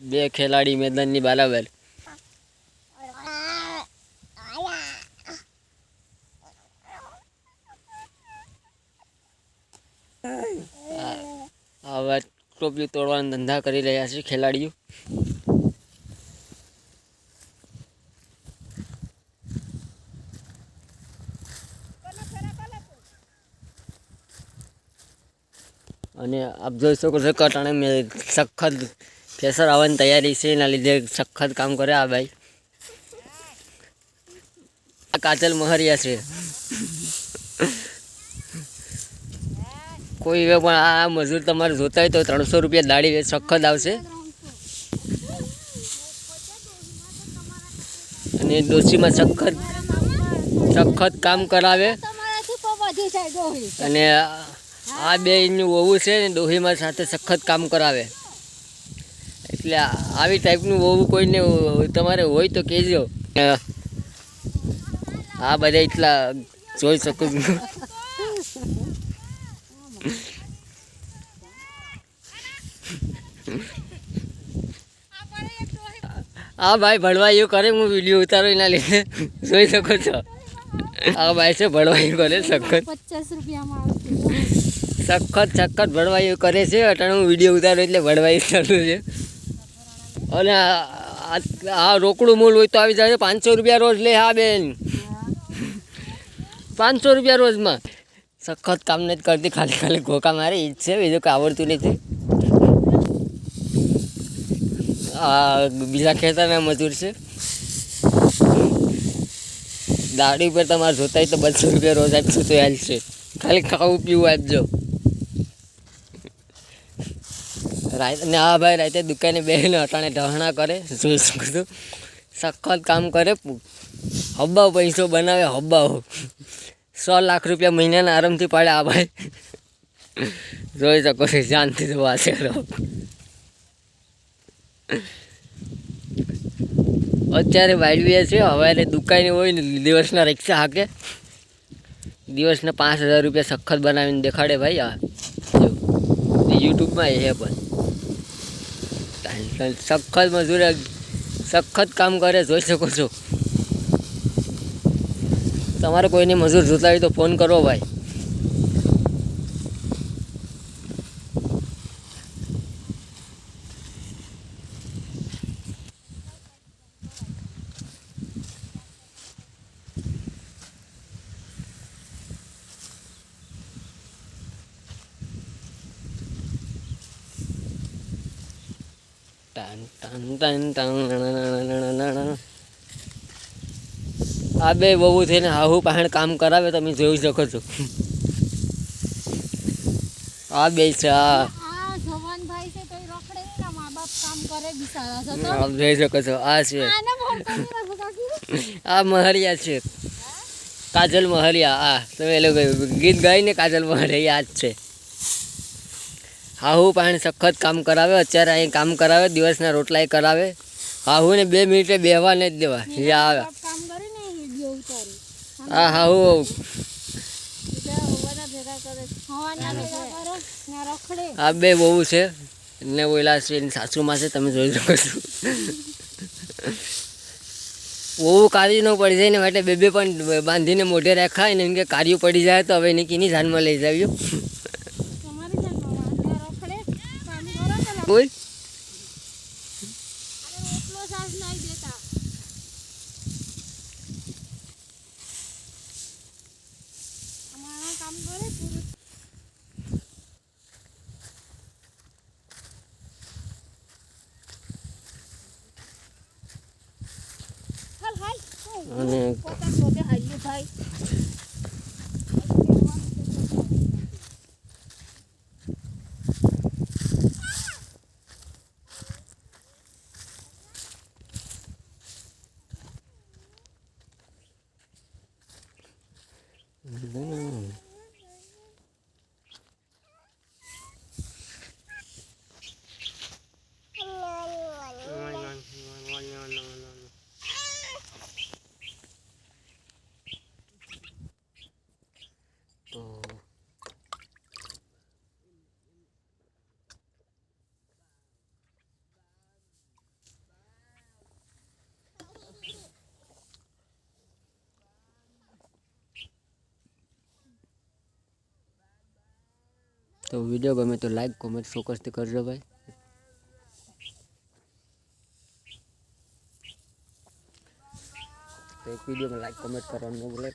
બે ખેલાડી મેદાનની બરાબર. હવે ટોપલી તોડવાના ધંધા કરી રહ્યા છે ખેલાડીઓ. અને આપ જોઈ શકો છો કટાણે મેં સખત પ્રેશર આવવાની તૈયારી છે, એના લીધે સખત કામ કરે આ ભાઈ. આ કાજલ મહરિયા છે. કોઈ પણ આ મજૂર તમારે જોતા હોય તો 300 રૂપિયા દાડી સખત આવશે. અને ડોશીમાં સખત કામ કરાવે. અને આ બે એનું વહુ છે ને ડોહીમાં સાથે સખત કામ કરાવે. એટલે આવી ટાઈપનું વહુ કોઈને તમારે હોય તો કહેજો. આ બધા એટલા જોઈ શકું છું. આ ભાઈ ભણવાયું કરે, હું વિડીયો ઉતારો એના લીધે જોઈ શકો છો. આ ભાઈ છે ભણવાયું કરે સખત. 50 રૂપિયામાં સખત ભણવાયું કરે છે. અટાણે હું વિડીયો ઉતારો એટલે ભણવાયું ચાલુ છે. અને આ રોકડું મૂળ હોય તો આવી જાય 500 રૂપિયા રોજ લે. હા બેન, 500 રૂપિયા રોજમાં. સખત કામ નથી કરતી, ખાલી ઘોકા મારી ઈજ છે, બીજું કંઈ આવડતું નથી. આ બીજા ખેતરના મજૂર છે. દાડી પર તમારે જોતા હોય તો 200 રૂપિયા રોજ આપશું તો હાલ છે. ખાલી ખાવું પીવું આપજો. ને આ ભાઈ રાતે દુકાને બેસીને અટાણે ઢહણા કરે, જોઈ શકું છું. સખત કામ કરે, હબ્બાવ પૈસો બનાવે. હબ્બાવ 100 લાખ રૂપિયા મહિનાના આરામથી પાડે આ ભાઈ. જોઈ શકો છો. શાંતિથી વાંચે રહો. અત્યારે વાળવીએ છે. હવે દુકાને હોય ને દિવસના રિક્ષા હાકે. દિવસના 5000 રૂપિયા સખત બનાવીને દેખાડે ભાઈ. આ યુટ્યુબમાં એ પણ સખત મજૂર સખત કામ કરે, જોઈ શકો છો. તમારે કોઈને મજૂર જોતા હોય તો ફોન કરો ભાઈ. આ બે બહુ થઈને હાહુ પાહણ કામ કરાવે, તમે જોઈ શકો છો. આ બે છે. જોઈ શકો છો. આ છે, આ મહરિયા છે, કાજલ મહરિયા. આ તમે લોકો ગીત ગાઈને કાજલ મહરિયા જ છે. હાહુ પાણી સખત કામ કરાવે. અત્યારે અહીં કામ કરાવે, દિવસના રોટલા કરાવે. હાહુ ને 2 મિનિટે બેહવા નહીં જ દેવા. આવે હા હાહુ આ બે બહુ છે ને ઓલા છે એની સાસુમાં છે, તમે જોઈ શકો છો. બહુ કાર્ય ન પડી જાય ને માટે બે પણ બાંધીને મોઢે રાખાય ને એમ કે કાર્ય પડી જાય તો હવે એની કીની જાનમાં લઈ જાવ્યો. બોલ અને તો વિડીયો ગમે તો લાઈક કોમેન્ટ ચોક્કસથી કરજો ભાઈ. તો એક વિડીયોમાં લાઈક કોમેન્ટ કરવાનું ન ભૂલે.